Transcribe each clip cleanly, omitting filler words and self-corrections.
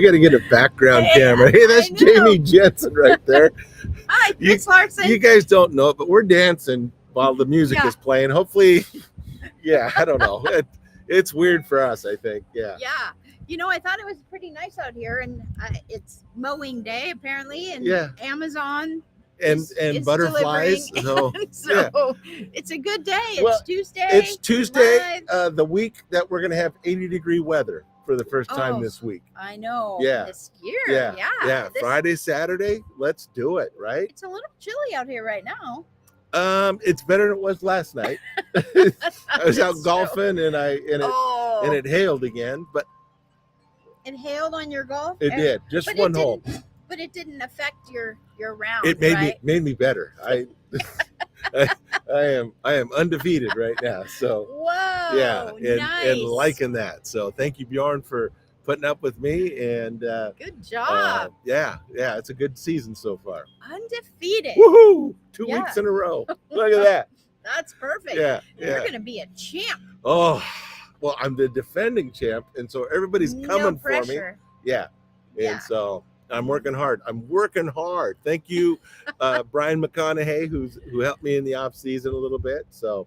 got to get a background camera. Hey, that's Jamie Jensen right there. Hi, Chris Larson. You guys don't know it, but we're dancing while the music is playing. Hopefully, I don't know. It's weird for us, I think. Yeah. You know, I thought it was pretty nice out here, and it's mowing day apparently, and Amazon and butterflies. So it's a good day. It's Tuesday. It's Tuesday, the week that we're going to have 80-degree weather for the first time this week. I know. Yeah. This year. Yeah. Friday, Saturday, let's do it, right? It's a little chilly out here right now. It's better than it was last night. I was out golfing and it hailed again, but it hailed on your golf? It did. Just one hole. But it didn't affect your round. It made me better. I am undefeated right now. So whoa, nice. and liking that. So thank you, Bjorn, for putting up with me, and good job. It's a good season so far. Undefeated. Woohoo! 2 weeks in a row. Look at that. That's perfect. You're gonna be a champ. Oh, well, I'm the defending champ, and so everybody's coming for me. And so I'm working hard. Thank you, Brian McConaughey, who helped me in the off season a little bit. So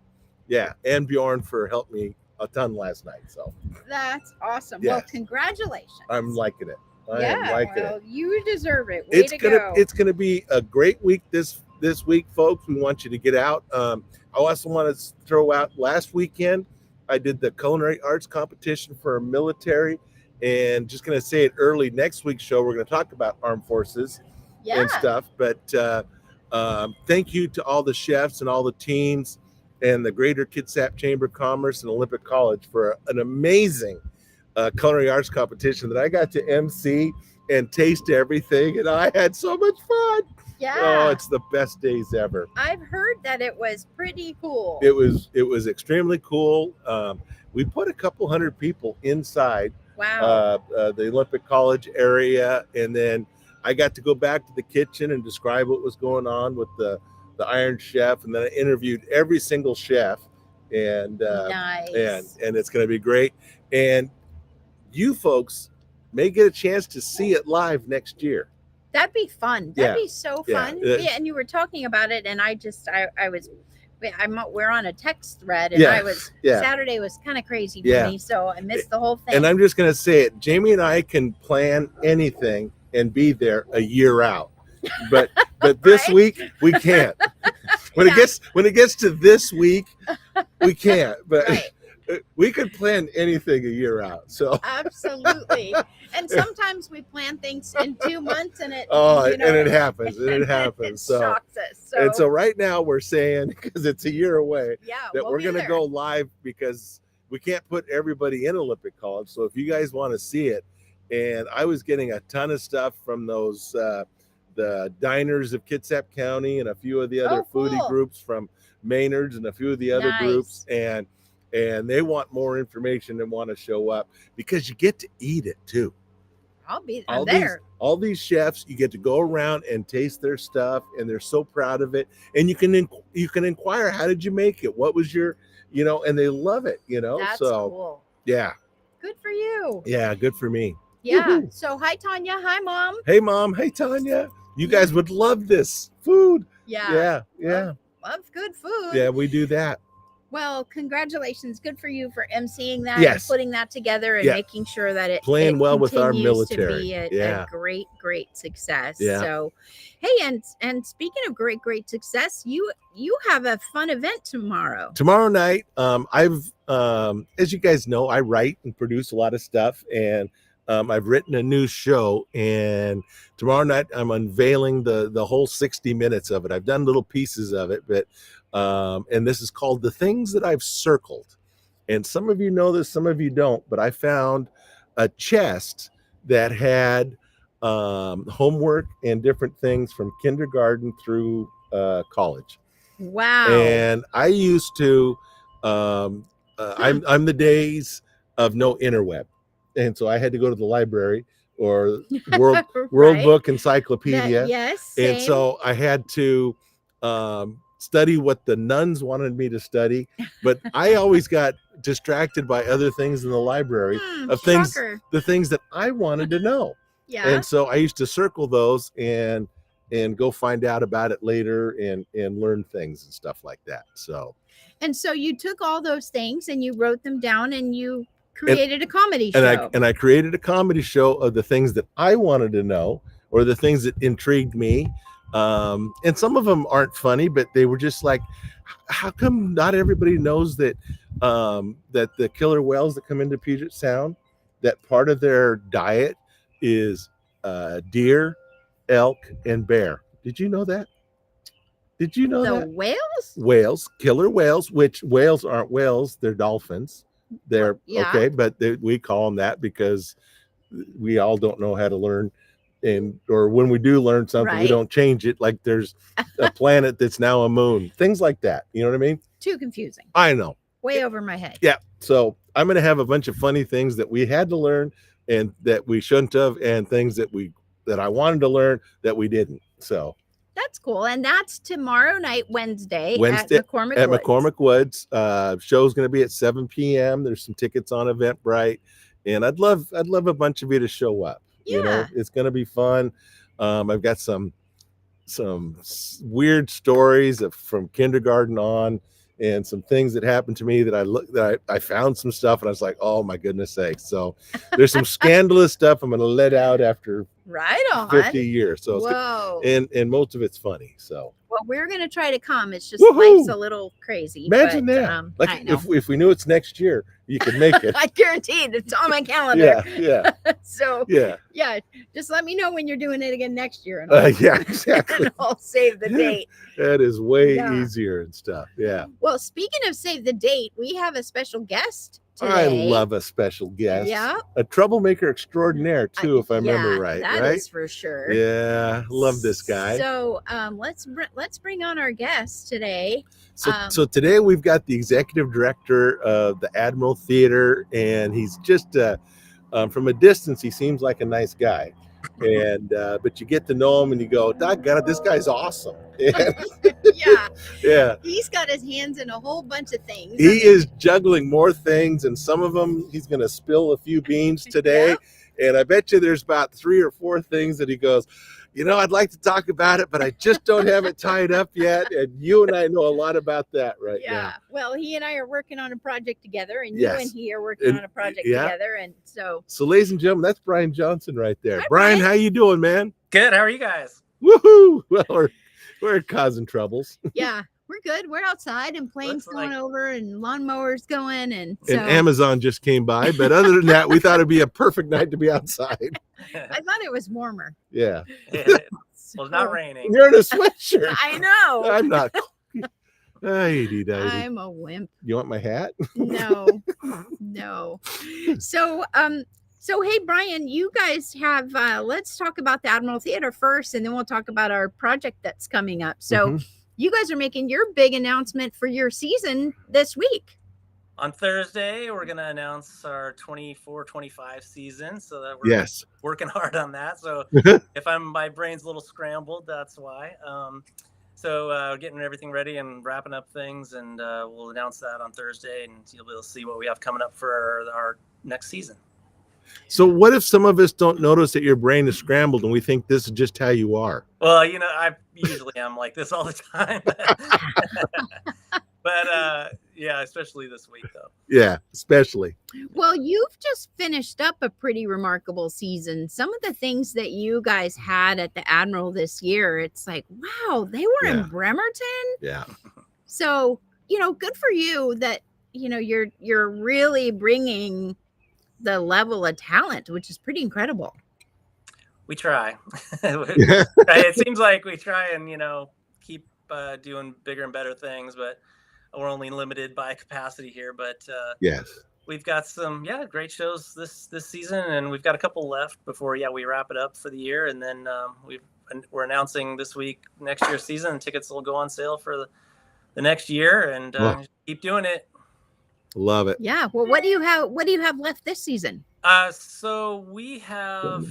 and Bjorn for helping me a ton last night. So that's awesome. Well, congratulations. I'm liking it. I am liking it. You deserve it. Way to go. It's gonna be a great week this week, folks. We want you to get out. I also want to throw out last weekend I did the culinary arts competition for military, and just going to say it early. Next week's show, we're going to talk about armed forces and stuff. But thank you to all the chefs and all the teams and the Greater Kitsap Chamber of Commerce and Olympic College for an amazing culinary arts competition that I got to MC and taste everything, and I had so much fun. Oh, it's the best days ever. I've heard that it was pretty cool. It was extremely cool. We put a couple hundred people inside the Olympic College area, and then I got to go back to the kitchen and describe what was going on with the Iron Chef, and then I interviewed every single chef, and and it's going to be great. And you folks may get a chance to see it live next year. That'd be fun. That'd be so fun. And you were talking about it, and we're on a text thread, and Saturday was kind of crazy for me, so I missed the whole thing. And I'm just going to say it. Jamie and I can plan anything and be there a year out, but this week we can't. When it gets to this week, we can't. But we could plan anything a year out. So absolutely. And sometimes we plan things in 2 months, and it happens. It happens. So shocks us. And so right now we're saying, because it's a year away, that we're going to go live, because we can't put everybody in Olympic College. So if you guys want to see it, and I was getting a ton of stuff from those the diners of Kitsap County and a few of the other foodie groups from Maynard's and a few of the other groups, and they want more information and want to show up, because you get to eat it too. I'm there. All these chefs, you get to go around and taste their stuff, and they're so proud of it. And you can inquire, how did you make it? What was your, and they love it, That's cool. Yeah. Good for you. Yeah, good for me. Yeah. Woo-hoo. So hi, Tanya. Hi, Mom. Hey, Mom. Hey, Tanya. You guys would love this food. Yeah. Love good food. Yeah, we do that. Well, congratulations. Good for you for emceeing that and putting that together and making sure that it playing well with our military. To be a great, great success. Yeah. So, hey, and speaking of great success, you have a fun event tomorrow. Tomorrow night, I've as you guys know, I write and produce a lot of stuff, and I've written a new show, and tomorrow night I'm unveiling the whole 60 minutes of it. I've done little pieces of it, but and this is called The Things That I've Circled. And some of you know this, some of you don't, but I found a chest that had homework and different things from kindergarten through college. Wow. And I used to, I'm the days of no interweb. And so I had to go to the library or World Book Encyclopedia. Same. And so I had to study what the nuns wanted me to study, but I always got distracted by other things in the library the things that I wanted to know. Yeah. And so I used to circle those and go find out about it later and learn things and stuff like that. So. And so you took all those things and you wrote them down and you created a comedy show. And I created a comedy show of the things that I wanted to know or the things that intrigued me. And some of them aren't funny, but they were just like, how come not everybody knows that that the killer whales that come into Puget Sound, that part of their diet is deer, elk, and bear? Did you know that? Did you know that? The whales? Whales, killer whales, which whales aren't whales, they're dolphins. They're okay, but we call them that because we all don't know how to learn, or when we do learn something, we don't change it. Like there's a planet that's now a moon, things like that. You know what I mean? Too confusing. I know. Way over my head. Yeah. So I'm going to have a bunch of funny things that we had to learn and that we shouldn't have, and things that I wanted to learn that we didn't. So. That's cool. And that's tomorrow night, Wednesday at McCormick Woods. Show's going to be at 7 p.m. There's some tickets on Eventbrite, and I'd love a bunch of you to show up. Yeah. You know, it's going to be fun. I've got some weird stories from kindergarten on, and some things that happened to me that I found some stuff and I was like, oh my goodness sakes. So there's some scandalous stuff I'm going to let out after 50 years. So whoa. And most of it's funny. So well, we're going to try to come. It's just life's a little crazy. Imagine that. Like if we knew it's next year, you could make it. I guarantee it's on my calendar. Yeah. So yeah, just let me know when you're doing it again next year. And exactly. And I'll save the date. That is way easier and stuff. Yeah. Well, speaking of save the date, we have a special guest today. I love a special guest. Yeah. A troublemaker extraordinaire too, if I remember right. That is for sure. Yeah. Love this guy. So let's bring on our guest today. So today we've got the executive director of the Admiral Theater, and he's just from a distance he seems like a nice guy, and but you get to know him and you go, doggone it, this guy's awesome. Yeah. He's got his hands in a whole bunch of things. He is juggling more things, and some of them he's going to spill a few beans today. And I bet you there's about 3 or 4 things that he goes, I'd like to talk about it, but I just don't have it tied up yet. And you and I know a lot about that now. Yeah. Well, he and I are working on a project together, and you and he are working on a project together. And so ladies and gentlemen, that's Brian Johnson right there. Hi, Brian, how you doing, man? Good. How are you guys? Woohoo! Well, we're causing troubles. Yeah. We're good. We're outside and planes going over and lawnmowers going. And Amazon just came by. But other than that, we thought it'd be a perfect night to be outside. I thought it was warmer. Yeah. Well, it's not raining. You're in a sweatshirt. I know. I'm not. I'm a wimp. You want my hat? No. So, hey, Brian, you guys have, let's talk about the Admiral Theater first, and then we'll talk about our project that's coming up. So you guys are making your big announcement for your season this week. On Thursday, we're going to announce our 24-25 season, so that we're working hard on that. So if my brain's a little scrambled, that's why. So getting everything ready and wrapping up things, and we'll announce that on Thursday, and you'll be able to see what we have coming up for our next season. So what if some of us don't notice that your brain is scrambled and we think this is just how you are? Well, I usually am like this all the time. But especially this week, though. Yeah, especially. Well, you've just finished up a pretty remarkable season. Some of the things that you guys had at the Admiral this year, it's like, wow, they were in Bremerton. Yeah. So, good for you that, you're really bringing the level of talent, which is pretty incredible. We try. It seems like we try and, keep doing bigger and better things, but we're only limited by capacity here. But we've got some great shows this season, and we've got a couple left before we wrap it up for the year, and then we're announcing this week next year's season, and tickets will go on sale for the next year, and keep doing it. Love it. Yeah. Well, what do you have left this season? So we have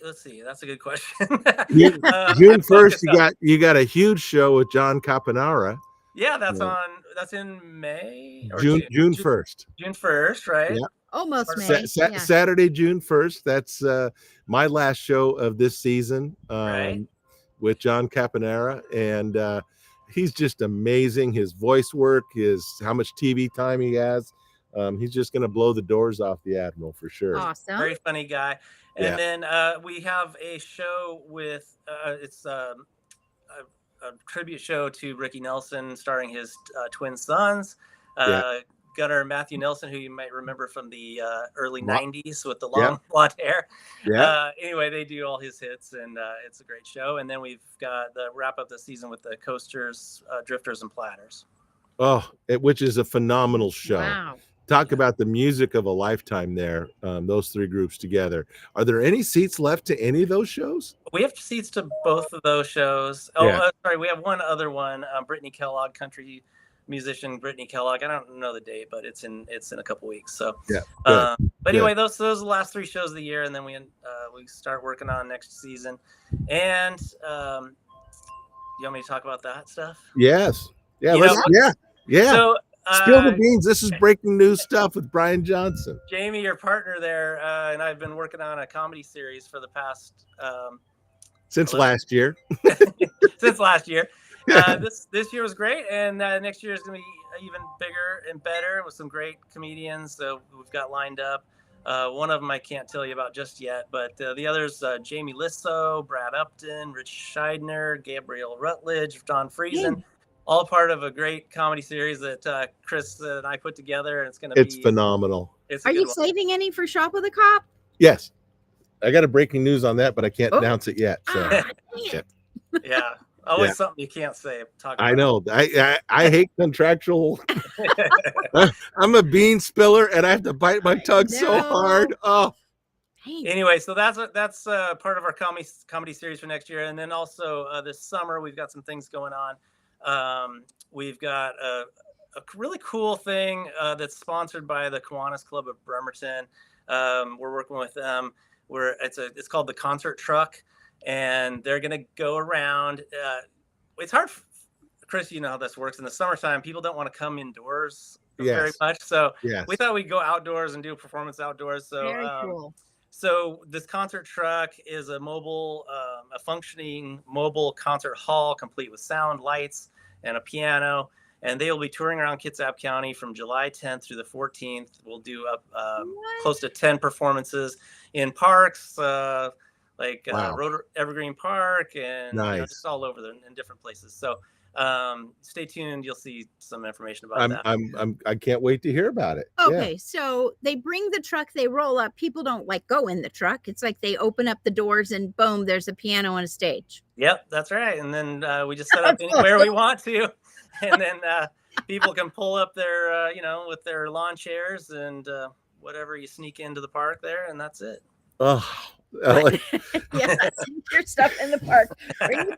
let's see, that's a good question. June 1st, you got a huge show with John Caponara. Yeah, that's in May. June 1st. June 1st, right? Yeah. Almost May. Saturday, June 1st. That's my last show of this season with John Caponera. And he's just amazing. His voice work, how much TV time he has. He's just going to blow the doors off the Admiral for sure. Awesome. Very funny guy. And then we have a show with, it's a tribute show to Ricky Nelson starring his twin sons. Gunnar Matthew Nelson, who you might remember from the early 90s with the long blonde hair. Anyway, they do all his hits, and it's a great show. And then we've got the wrap up the season with the Coasters, Drifters, and Platters. Oh, which is a phenomenal show. Wow. Talk about the music of a lifetime there, those three groups together. Are there any seats left to any of those shows? We have seats to both of those shows. Oh, sorry, we have one other one, Brittany Kellogg, country musician Brittany Kellogg. I don't know the date, but it's in a couple weeks. So but anyway, those are the last three shows of the year, and then we start working on next season. And you want me to talk about that stuff? Yes. Yeah. So, spill the beans. This is breaking news stuff with Brian Johnson. Jamie, your partner there, and I've been working on a comedy series for the past since last year. Since last year. This year was great, and next year is going to be even bigger and better with some great comedians. So we've got lined up. One of them I can't tell you about just yet, but the others: Jamie Lissow, Brad Upton, Rich Scheidner, Gabriel Rutledge, Don Friesen, all part of a great comedy series that Chris and I put together, and it's phenomenal. Are you saving any for Shop with a Cop? Yes, I got a breaking news on that, but I can't announce it yet. So yeah. Always something you can't say. I know. I hate contractual. I'm a bean spiller, and I have to bite my tongue so hard. Oh. Anyway, so that's part of our comedy series for next year, and then also this summer we've got some things going on. We've got a really cool thing that's sponsored by the Kiwanis Club of Bremerton. We're working with them. It's called the Concert Truck. And they're going to go around. It's hard, Chris, you know how this works. In the summertime, people don't want to come indoors very much. So we thought we'd go outdoors and do a performance outdoors. So, very cool. So this concert truck is a functioning mobile concert hall, complete with sound, lights, and a piano. And they will be touring around Kitsap County from July 10th through the 14th. We'll do close to 10 performances in parks, like Evergreen Park, and just all over in different places. So stay tuned. You'll see some information about that. I can't wait to hear about it. Okay, so they bring the truck, they roll up. People don't go in the truck. It's like they open up the doors and boom, there's a piano and a stage. Yep, that's right. And then we just set up anywhere we want to, and then people can pull up their with their lawn chairs and whatever you sneak into the park there, and that's it. Oh. Your stuff in the park.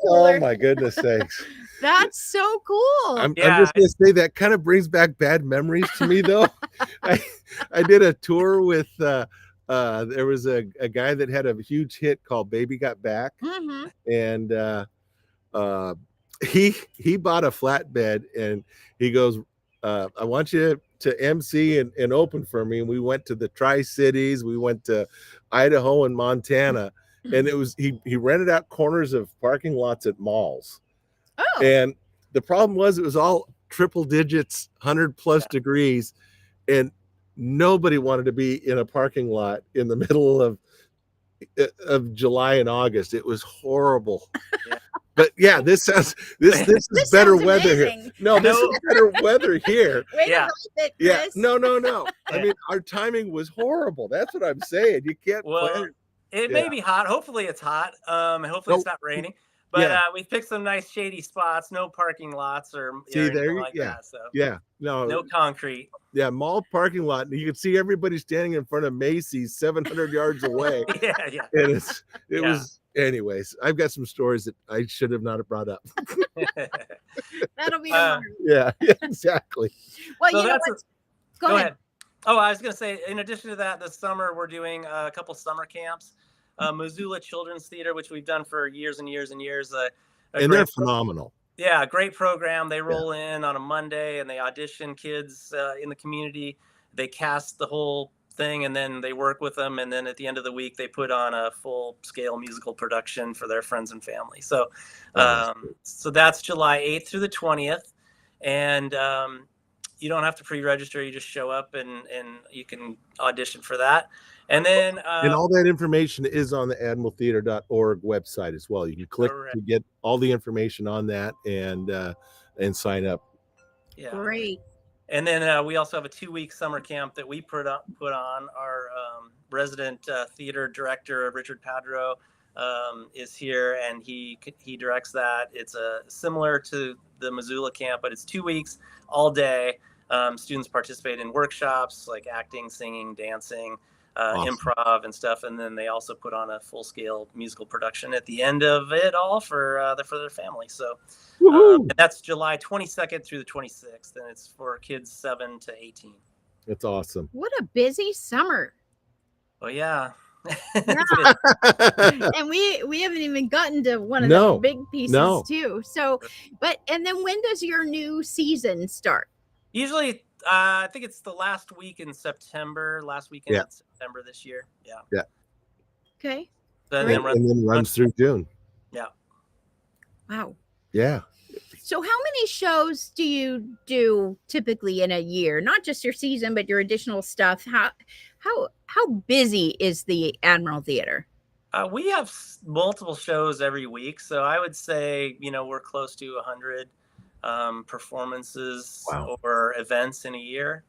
Oh my goodness sakes. That's so cool. I'm just gonna say that kind of brings back bad memories to me though. I did a tour with there was a guy that had a huge hit called Baby Got Back. And he bought a flatbed, and he goes, I want you to MC and open for me. And we went to the Tri-Cities, we went to Idaho and Montana, and it was he rented out corners of parking lots at malls. And the problem was it was all triple digits, 100+ degrees, and nobody wanted to be in a parking lot in the middle of July and August. It was horrible. But this is better weather here. No, this is better weather here. No. I mean, our timing was horrible. That's what I'm saying. You can't plan it. May be hot. Hopefully it's hot. Hopefully it's not raining. But we picked some nice shady spots, no parking lots or anything like that. So no concrete. Yeah, mall parking lot. And you can see everybody standing in front of Macy's 700 yards away. And it was. Anyways, I've got some stories that I should have not brought up. That'll be tomorrow. Yeah, exactly. Well, so Go ahead. Oh, I was going to say, in addition to that, this summer we're doing a couple summer camps. Missoula Children's Theater, which we've done for years and years and years. And they're phenomenal. Yeah, great program. They roll in on a Monday and they audition kids in the community. They cast the whole thing, and then they work with them, and then at the end of the week they put on a full-scale musical production for their friends and family. So so that's July 8th through the 20th, and you don't have to pre-register. You just show up and you can audition for that. And then and all that information is on the admiraltheater.org website as well. You can click to get all the information on that and sign up. Yeah, great. And then we also have a 2-week summer camp that we put on. Our resident theater director, Richard Padro, is here, and he directs that. It's similar to the Missoula camp, but it's 2 weeks, all day. Students participate in workshops like acting, singing, dancing, awesome. Improv and stuff, and then they also put on a full-scale musical production at the end of it all for their family. So and that's July 22nd through the 26th, and it's for kids 7 to 18. That's awesome. What a busy summer. Oh yeah. Yeah. And we haven't even gotten to one of the big pieces too. So and then when does your new season start? Usually I think it's the last week in September, last weekend in September this year. Yeah. Okay. And then runs through June. Yeah. Wow. Yeah. So how many shows do you do typically in a year? Not just your season, but your additional stuff. How busy is the Admiral Theater? We have multiple shows every week, so I would say we're close to 100 performances or events in a year.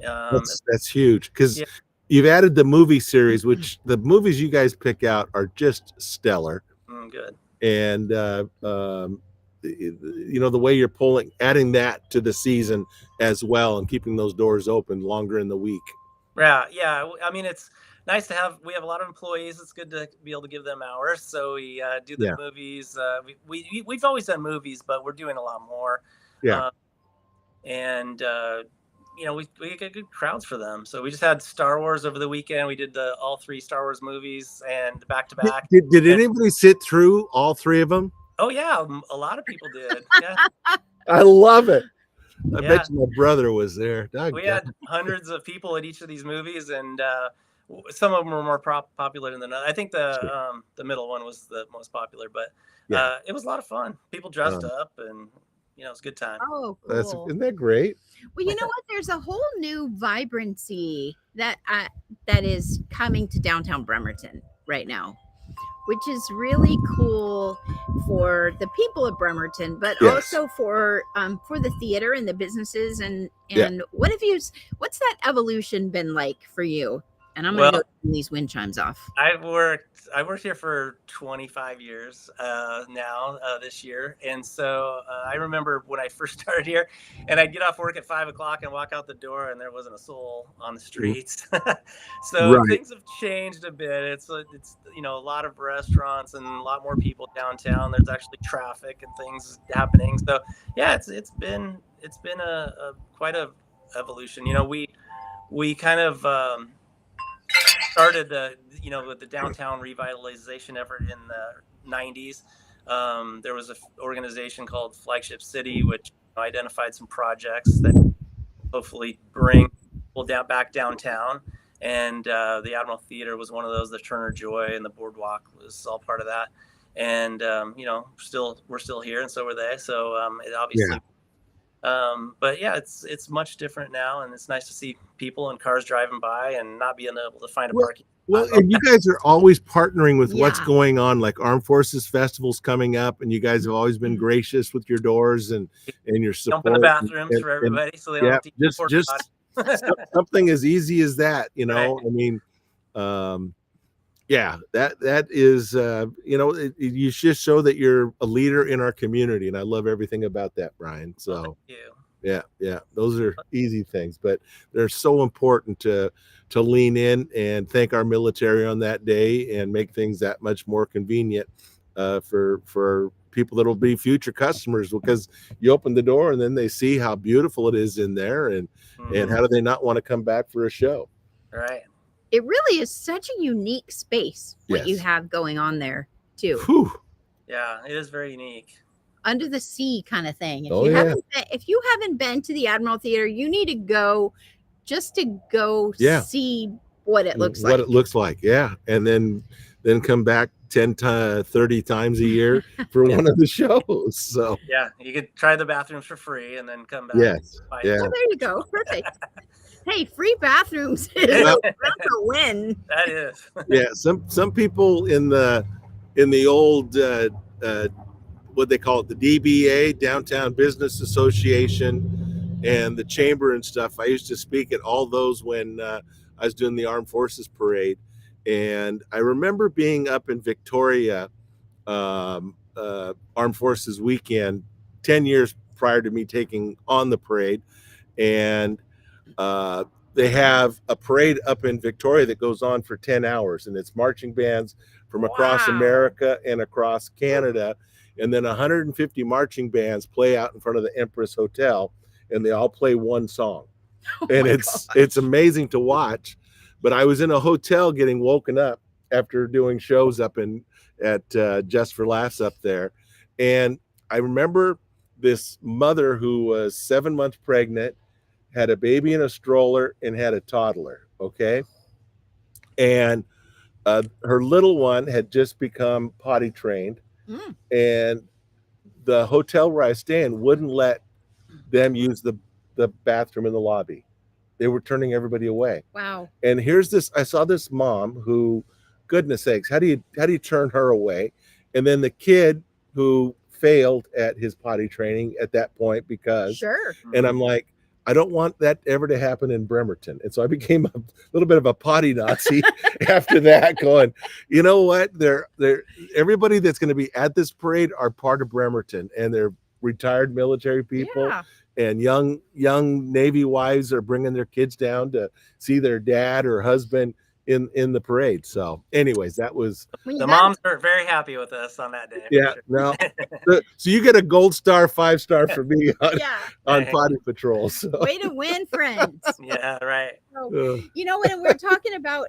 That's huge, because you've added the movie series, which the movies you guys pick out are just stellar. Good. And the way you're adding that to the season as well, and keeping those doors open longer in the week. Yeah. I mean, it's nice to have. We have a lot of employees. It's good to be able to give them hours. So we do the movies. We've always done movies, but we're doing a lot more. Yeah. We get good crowds for them. So we just had Star Wars over the weekend. We did all 3 Star Wars movies and back to back. Did anybody sit through all 3 of them? Oh yeah, a lot of people did. Yeah. I love it. I bet you my brother was there. We had hundreds of people at each of these movies, and some of them were more popular than others. I think the middle one was the most popular, but it was a lot of fun. People dressed up, and it was a good time. Oh, cool. Isn't that great? Well, you know what? There's a whole new vibrancy that is coming to downtown Bremerton right now, which is really cool for the people of Bremerton, but also for the theater and the businesses. And what's that evolution been like for you? And I'm going to turn these wind chimes off. I worked here for 25 years now this year. And so I remember when I first started here, and I'd get off work at 5 o'clock and walk out the door, and there wasn't a soul on the streets. So things have changed a bit. It's a lot of restaurants and a lot more people downtown. There's actually traffic and things happening. So yeah, it's been a quite a evolution. We kind of started with the downtown revitalization effort in the 90s. There was an organization called Flagship City, which identified some projects that hopefully bring people back downtown. And the Admiral Theater was one of those. The Turner Joy and the Boardwalk was all part of that. And we're still here, and so were they. So it obviously. But yeah, it's much different now, and it's nice to see people and cars driving by and not being able to find a parking. Well, and you guys are always partnering with what's going on, like Armed Forces Festival's coming up, and you guys have always been gracious with your doors and your support. Jump in the bathrooms for everybody, so they don't have to just something as easy as that, Right. I mean, that is, you just show that you're a leader in our community, and I love everything about that, Brian. So, thank you. Yeah, those are easy things, but they're so important to lean in and thank our military on that day and make things that much more convenient for people that will be future customers, because you open the door and then they see how beautiful it is in there, and how do they not want to come back for a show? Right. It really is such a unique space what you have going on there too. Whew. Yeah, it is very unique. Under the sea kind of thing. If you haven't been to the Admiral Theater, you need to go just to go see what it looks like. Yeah. And then come back 30 times a year for one of the shows. So yeah, you could try the bathrooms for free and then come back. Yes. Yeah. Oh, there you go. Perfect. Hey, free bathrooms is a win. That is. Yeah. Some people in the old what they call it, the DBA, Downtown Business Association, and the chamber and stuff. I used to speak at all those when I was doing the Armed Forces Parade. And I remember being up in Victoria, Armed Forces Weekend, 10 years prior to me taking on the parade. And they have a parade up in Victoria that goes on for 10 hours, and it's marching bands from across America and across Canada. And then 150 marching bands play out in front of the Empress Hotel, and they all play one song. And it's amazing to watch. But I was in a hotel getting woken up after doing shows up at Just for Laughs up there. And I remember this mother who was 7 months pregnant, had a baby in a stroller, and had a toddler. Okay. And her little one had just become potty trained. And the hotel where I was staying wouldn't let them use the bathroom in the lobby. They were turning everybody away. Wow. And I saw this mom who, goodness sakes, how do you turn her away? And then the kid who failed at his potty training at that point because, and I'm like, I don't want that ever to happen in Bremerton. And so I became a little bit of a potty Nazi after that, going, you know what? Everybody that's going to be at this parade are part of Bremerton, and they're retired military people. Yeah. And young Navy wives are bringing their kids down to see their dad or husband in the parade. So anyways, that was the moms are very happy with us on that day. Yeah. No. So you get a gold star, 5-star for me on Potty Patrol. So. Way to win, friends. Yeah, right. So, when we're talking about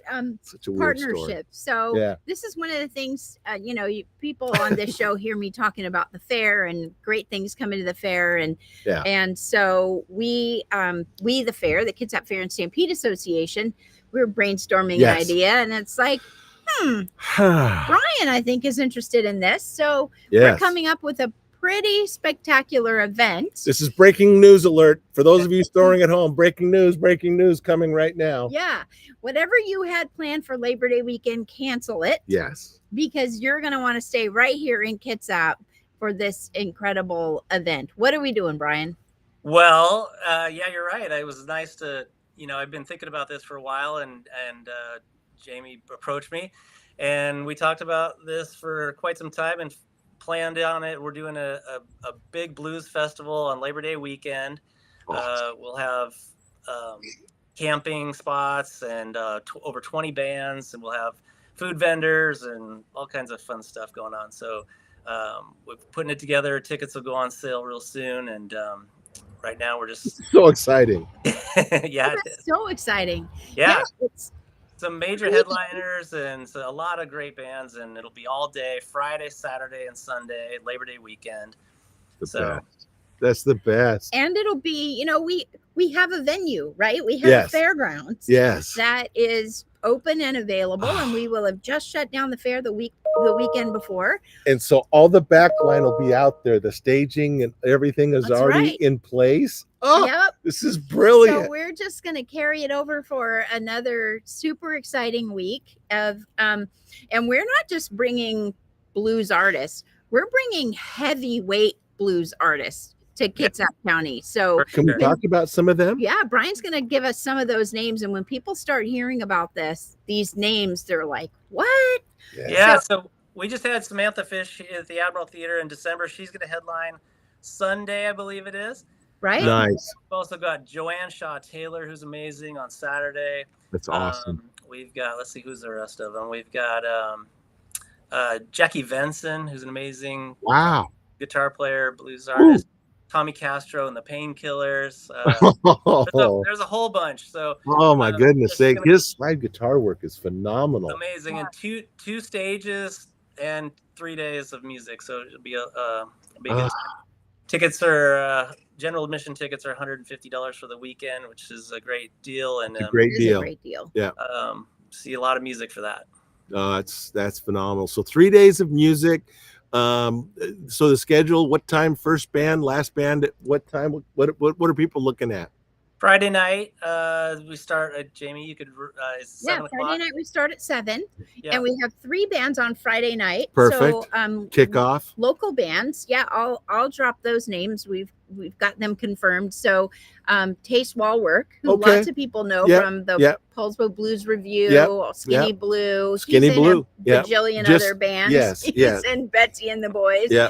partnerships, so this is one of the things, people on this show hear me talking about the fair and great things coming to the fair. And so we, the fair, the Kitsap Fair and Stampede Association, we were brainstorming an idea, and it's like, Brian, I think, is interested in this. So we're coming up with a pretty spectacular event. This is breaking news alert for those of you storing at home. Breaking news coming right now. Yeah. Whatever you had planned for Labor Day weekend, cancel it. Yes. Because you're going to want to stay right here in Kitsap for this incredible event. What are we doing, Brian? Well, yeah, you're right. It was nice to, I've been thinking about this for a while, and Jamie approached me, and we talked about this for quite some time and planned on it. We're doing a big blues festival on Labor Day weekend. We'll have camping spots and over 20 bands, and we'll have food vendors and all kinds of fun stuff going on. So we're putting it together. Tickets will go on sale real soon, and right now we're just so exciting. Yeah, it's so exciting. Yeah, it's some major headliners and a lot of great bands, and it'll be all day, Friday, Saturday, and Sunday, Labor Day weekend. That's the best. And it'll be, we have a venue, right? We have a fairgrounds. Yes. That is open and available, and we will have just shut down the fair the weekend before. And so all the back line will be out there. The staging and everything is already in place. Oh, yep. This is brilliant. So we're just going to carry it over for another super exciting week of, and we're not just bringing blues artists. We're bringing heavyweight blues artists to Kitsap County. So can we talk about some of them? Yeah, Brian's going to give us some of those names. And when people start hearing about these names, they're like, what? Yeah. So we just had Samantha Fish at the Admiral Theater in December. She's going to headline Sunday, I believe it is. Right. Nice. We've also got Joanne Shaw Taylor, who's amazing, on Saturday. That's awesome. We've got, let's see, who's the rest of them? We've got Jackie Venson, who's an amazing guitar player, blues artist. Tommy Castro and the Painkillers. There's a whole bunch. So my goodness sake, his slide guitar work is phenomenal. Amazing. And two stages and 3 days of music. So it'll be a big Tickets are general admission tickets are $150 for the weekend, which is a great deal. And a great deal. Yeah. See a lot of music for that. That's phenomenal. So 3 days of music. So the schedule, what time first band, last band, at what time, what are people looking at? Friday night, we start at Jamie. You could, is 7 o'clock? Friday night we start at 7, Yeah. and we have 3 bands on Friday night. Perfect. So, kickoff. Local bands. Yeah, I'll drop those names. We've got them confirmed. So, Taste Wallwork, who lots of people know from the Paulsbo Blues Review, Skinny Blue. Skinny Blue. Bajillion other bands. Yes. He's in Betsy and the Boys. Yeah.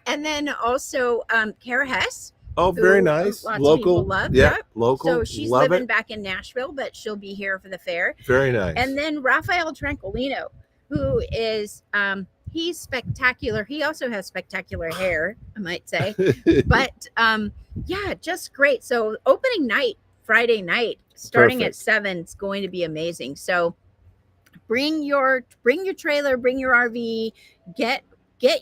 And then also Kara Hess. Oh, very nice. Local. Love. Yeah, local. So she's living back in Nashville, but she'll be here for the fair. Very nice. And then Rafael Tranquilino, who is he's spectacular. He also has spectacular hair, I might say. But just great. So opening night, Friday night, starting at 7, it's going to be amazing. So bring your trailer, bring your RV, get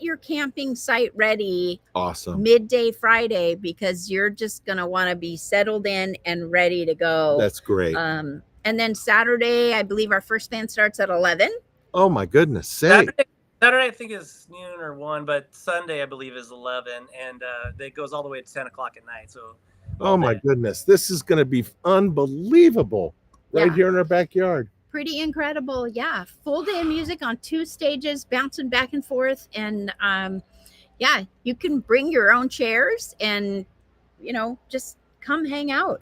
your camping site ready. Awesome. Midday Friday, because you're just going to want to be settled in and ready to go. That's great. And then Saturday, I believe our first band starts at 11. Oh my goodness. Saturday I think is noon or 1, but Sunday I believe is 11, and it goes all the way to 10 o'clock at night. So oh my goodness, this is going to be unbelievable right here in our backyard. Pretty incredible. Yeah. Full day of music on 2 stages, bouncing back and forth. And you can bring your own chairs and, just come hang out.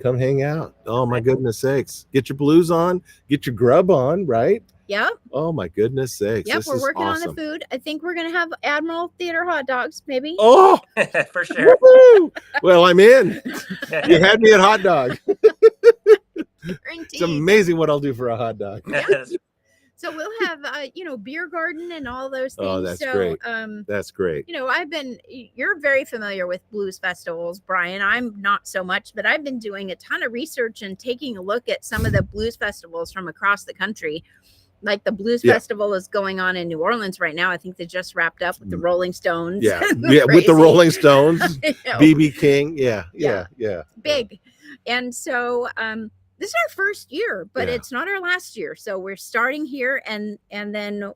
Oh my goodness sakes. Get your blues on, get your grub on, right? Yeah. Oh my goodness sakes. Yep, we're working on the food. I think we're going to have Admiral Theater hot dogs, maybe. Oh, for sure. Well, I'm in. You had me at hot dog. It's amazing what I'll do for a hot dog. So we'll have beer garden and all those things. Oh, that's great. That's great. You're very familiar with blues festivals, Brian. I'm not so much, but I've been doing a ton of research and taking a look at some of the blues festivals from across the country. Like the blues festival is going on in New Orleans right now. I think they just wrapped up with the Rolling Stones. Yeah, with the Rolling Stones, BB King. Yeah. Big. And so this is our first year, but it's not our last year. So we're starting here, and then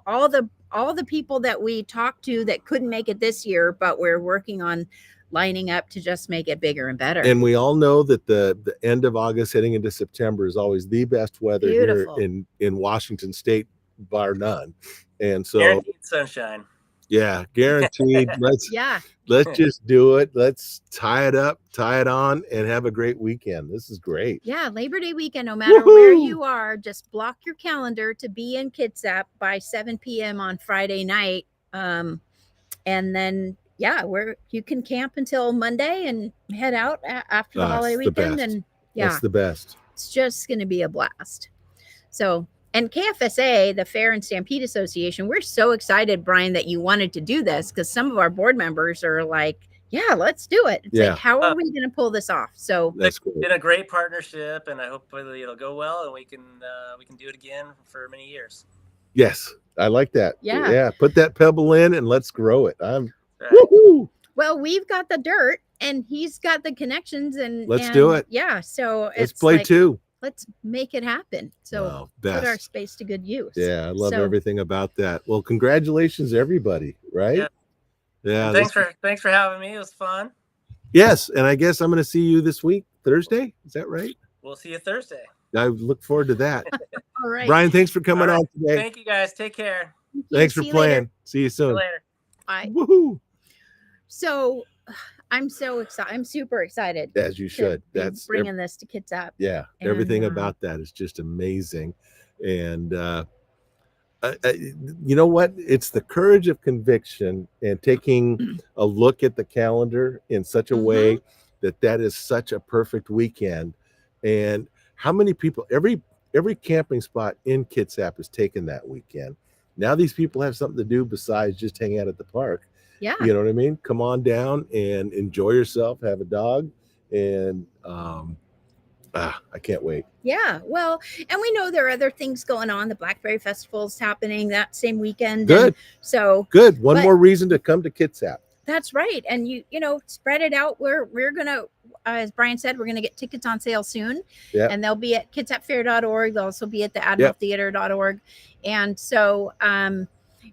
all the people that we talked to that couldn't make it this year, but we're working on lining up to just make it bigger and better. And we all know that the end of August heading into September is always the best weather here in Washington State, bar none. And so guaranteed sunshine. Yeah, guaranteed. Let's just do it. Let's tie it up, tie it on, and have a great weekend. This is great. Yeah, Labor Day weekend, no matter where you are, just block your calendar to be in Kitsap by 7 p.m. on Friday night. And then, you can camp until Monday and head out after the holiday weekend. And that's the best. It's just going to be a blast. So, and KFSA, the Fair and Stampede Association, we're so excited, Brian, that you wanted to do this, because some of our board members are like, let's do it. It's like, how are we going to pull this off? So it's been a great partnership, and I hope it'll go well, and we can do it again for many years. Yes, I like that. Yeah. Put that pebble in and let's grow it. Woohoo! Well, we've got the dirt, and he's got the connections, and let's do it. Yeah. So let's play too. Let's make it happen. So put our space to good use. Yeah, I love everything about that. Well, congratulations, everybody. Right? Yeah. Thanks for having me. It was fun. Yes, and I guess I'm going to see you this week, Thursday. Is that right? We'll see you Thursday. I look forward to that. All right, Brian. Thanks for coming on today. Thank you, guys. Take care. Thanks for playing. Later. See you soon. See you later. Bye. Woohoo! So. I'm so excited. I'm super excited. As you should. That's bringing this to Kitsap. Yeah, everything about that is just amazing. And you know what? It's the courage of conviction and taking a look at the calendar in such a way that is such a perfect weekend. And how many people? Every camping spot in Kitsap is taken that weekend. Now these people have something to do besides just hang out at the park. Yeah. You know what I mean? Come on down and enjoy yourself, have a dog, and I can't wait. Yeah. Well, and we know there are other things going on. The Blackberry Festival is happening that same weekend. Good. So good. One more reason to come to Kitsap. That's right. And you know, spread it out. We're gonna, as Brian said, we're gonna get tickets on sale soon. Yeah. And they'll be at kitsapfair.org. They'll also be at the admiraltheater.org. And so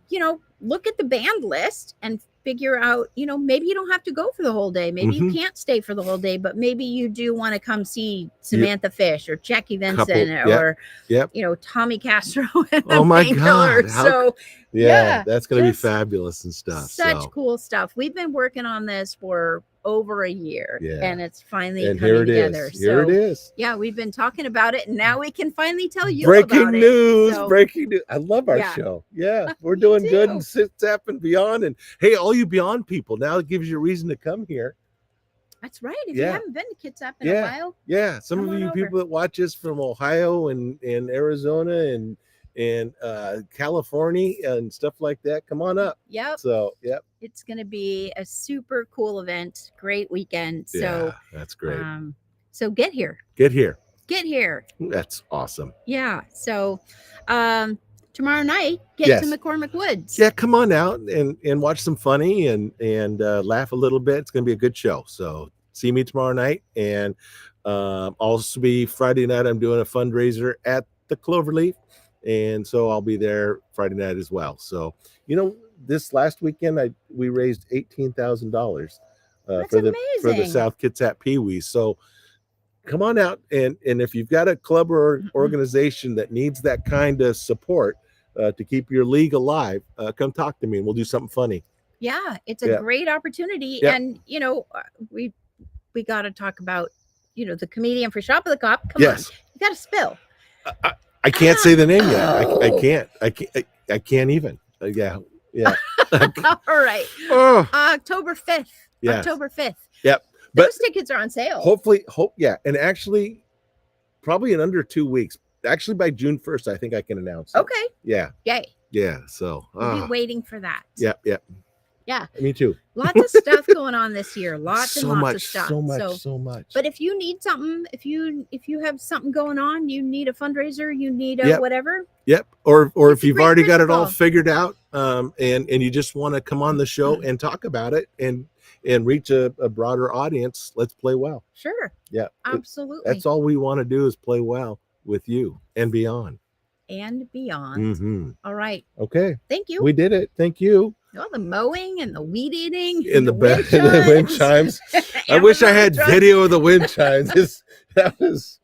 you know, look at the band list and figure out, you know, maybe you don't have to go for the whole day. Maybe you can't stay for the whole day, but maybe you do want to come see Samantha Fish or Jackie Vincent or you know, Tommy Castro and oh my God. So that's gonna be fabulous and stuff. Such cool stuff. We've been working on this for over a year and it's finally coming together. Here it is. Yeah, we've been talking about it and now we can finally tell you breaking about news. So, breaking news. I love our show. Yeah, we're doing good in Kitsap and beyond. And hey, all you Beyond people, now it gives you a reason to come here. That's right. If you haven't been to Kitsap in a while. Yeah, some of you people that watch us from Ohio and Arizona and California and stuff like that, come on up. So it's going to be a super cool event, great weekend. So that's great. So get here. That's awesome. So tomorrow night, get to McCormick Woods. Come on out and watch some funny and laugh a little bit. It's gonna be a good show. So see me tomorrow night. And also be Friday night, I'm doing a fundraiser at the Cloverleaf. And so I'll be there Friday night as well. So, you know, this last weekend we raised $18,000 for the South Kitsap Pee-wees. So come on out, and if you've got a club or organization that needs that kind of support to keep your league alive, come talk to me and we'll do something funny. Yeah, it's a great opportunity. And you know, we got to talk about, you know, the comedian for Shop of the Cop. Come on, you got to spill. I can't say the name yet. I can't even. Yeah. All right. October 5th. October 5th. Yep. Those tickets are on sale. Hopefully. And actually, probably in under 2 weeks. Actually, by June 1st, I think I can announce it. Okay. Yeah. Yay. Yeah. So we'll be waiting for that. Yeah. Me too. Lots of stuff going on this year. Lots and lots of stuff. So much. But if you need something, if you have something going on, you need a fundraiser, you need a whatever. Or if you've already got it all figured out, and you just want to come on the show and talk about it and reach a broader audience, let's play well. Sure. Yeah. Absolutely. That's all we want to do is play well with you and beyond. All right. Okay. Thank you. We did it. Thank you. Oh, the mowing and the weed eating and the wind chimes. I wish I had video of the wind chimes. That was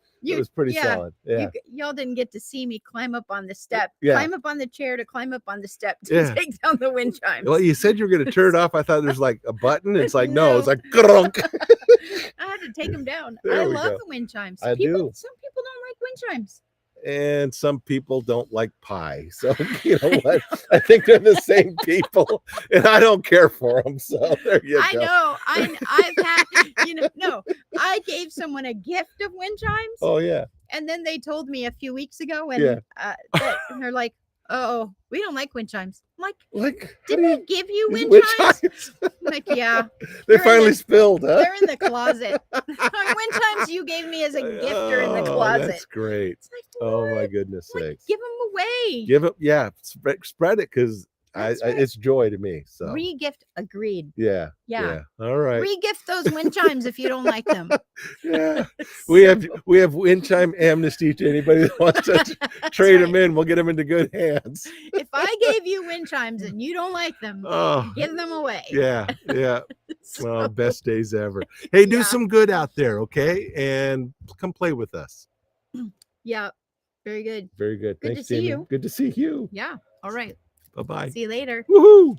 pretty solid. Yeah. Y'all didn't get to see me climb up on the step, climb up on the chair to climb up on the step to take down the wind chimes. Well, you said you were going to turn it off. I thought there's like a button. It's like, no, it's like, grunk. I had to take them down. I love the wind chimes. I do. Some people don't like wind chimes. And some people don't like pie. So, you know what? I think they're the same people, and I don't care for them. So, there you go. I know. I've had, you know, no, I gave someone a gift of wind chimes. Oh, yeah. And then they told me a few weeks ago, and that they're like, oh, we don't like wind chimes. I'm like didn't I give you wind chimes? I'm like, yeah. They finally spilled, huh? They're in the closet. Wind chimes you gave me as a gift are in the closet. That's great. Like, oh my goodness sakes. Give them away. Give it, spread it, because it's joy to me. So re-gift agreed. Yeah. All right. Re-gift those wind chimes if you don't like them. Yeah. We have wind chime amnesty to anybody that wants to trade them in. We'll get them into good hands. If I gave you wind chimes and you don't like them, give them away. Yeah. Well, best days ever. Hey, do some good out there, okay? And come play with us. Yeah. Very good. Very good. Good Thanks, to see Jamie. you. Good to see you. Yeah. All right. Bye-bye. See you later. Woohoo!